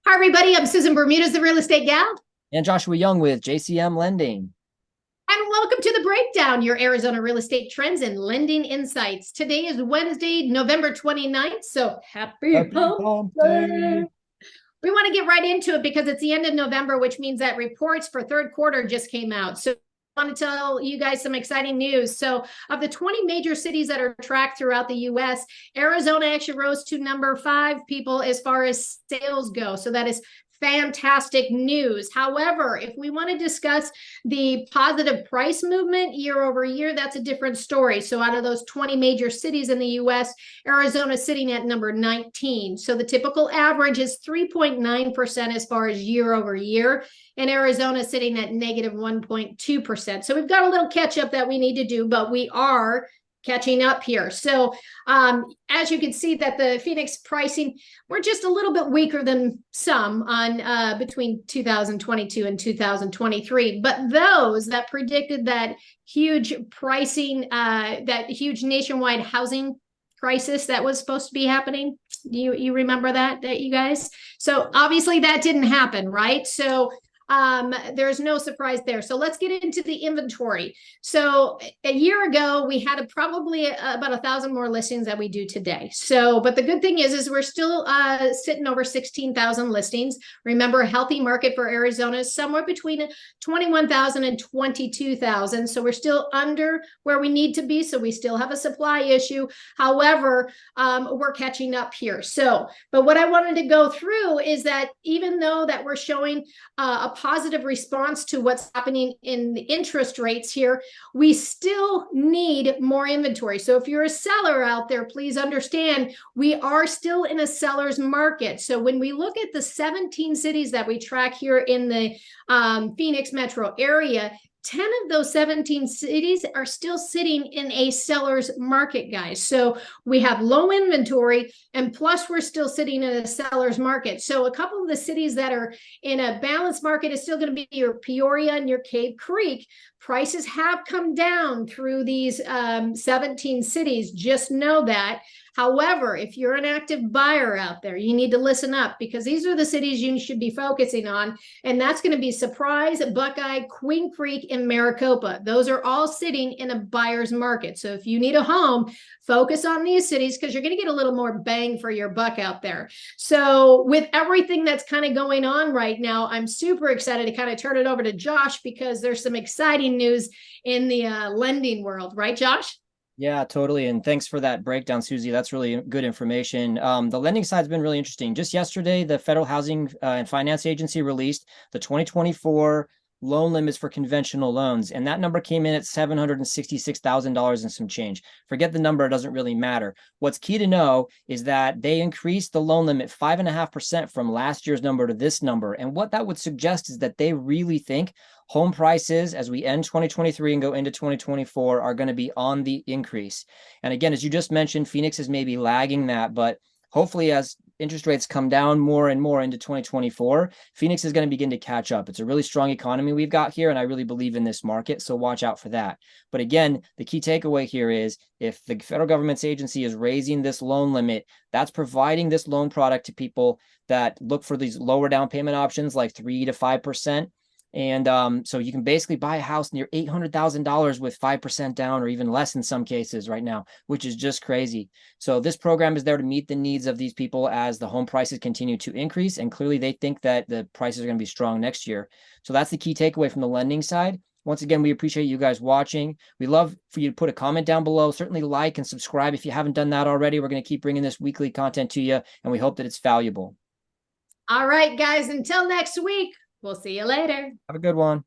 Hi, everybody. I'm Susan Bermudez, the real estate gal. And Joshua Young with JCM Lending. And welcome to the breakdown, your Arizona real estate trends and lending insights. Today is Wednesday, November 29th. So happy Happy hump Hump day. Day. We want to get right into it because it's the end of November, which means that reports for third quarter just came out. So I want to tell you guys some exciting news. So, of the 20 major cities that are tracked throughout the US, Arizona actually rose to number 5 people as far as sales go. So that is fantastic news. However, if we want to discuss the positive price movement year over year, that's a different story. So out of those 20 major cities in the US, Arizona is sitting at number 19. So the typical average is 3.9% as far as year over year, and Arizona is sitting at negative 1.2%. So we've got a little catch up that we need to do, but we are catching up here. So as you can see that the Phoenix pricing, we're just a little bit weaker than some on between 2022 and 2023. But those that predicted that huge pricing, that huge nationwide housing crisis that was supposed to be happening, you remember that you guys? So obviously that didn't happen, right? So there's no surprise there. So let's get into the inventory. So a year ago, we had probably about 1,000 more listings that we do today. So, but the good thing is we're still sitting over 16,000 listings. Remember, a healthy market for Arizona is somewhere between 21,000 and 22,000. So we're still under where we need to be. So we still have a supply issue. However, we're catching up here. So, but what I wanted to go through is that even though that we're showing a positive response to what's happening in the interest rates here, we still need more inventory. So if you're a seller out there, please understand we are still in a seller's market. So when we look at the 17 cities that we track here in the Phoenix metro area, 10 of those 17 cities are still sitting in a seller's market, guys. So we have low inventory, and plus we're still sitting in a seller's market. So a couple of the cities that are in a balanced market is still going to be your Peoria and your Cave Creek. Prices have come down through these 17 cities. Just know that. However, if you're an active buyer out there, you need to listen up because these are the cities you should be focusing on. And that's going to be Surprise, Buckeye, Queen Creek, and Maricopa. Those are all sitting in a buyer's market. So if you need a home, focus on these cities because you're going to get a little more bang for your buck out there. So with everything that's kind of going on right now, I'm super excited to kind of turn it over to Josh because there's some exciting news in the lending world. Right, Josh? Yeah, totally. And thanks for that breakdown, Susie. That's really good information. The lending side's been really interesting. Just yesterday, the Federal Housing and Finance Agency released the 2024 loan limits for conventional loans, and that number came in at $766,000 and some change. Forget the number, it doesn't really matter. What's key to know is that they increased the loan limit 5.5% from last year's number to this number. And what that would suggest is that they really think home prices as we end 2023 and go into 2024 are going to be on the increase. And again, as you just mentioned, Phoenix is maybe lagging that, but hopefully as interest rates come down more and more into 2024, Phoenix is going to begin to catch up. It's a really strong economy we've got here, and I really believe in this market, so watch out for that. But again, the key takeaway here is if the federal government's agency is raising this loan limit, that's providing this loan product to people that look for these lower down payment options like 3 to 5%. And so you can basically buy a house near $800,000 with 5% down or even less in some cases right now, which is just crazy. So this program is there to meet the needs of these people as the home prices continue to increase. And clearly they think that the prices are going to be strong next year. So that's the key takeaway from the lending side. Once again, we appreciate you guys watching. We love for you to put a comment down below. Certainly like and subscribe if you haven't done that already. We're going to keep bringing this weekly content to you, and we hope that it's valuable. All right, guys, until next week, we'll see you later. Have a good one.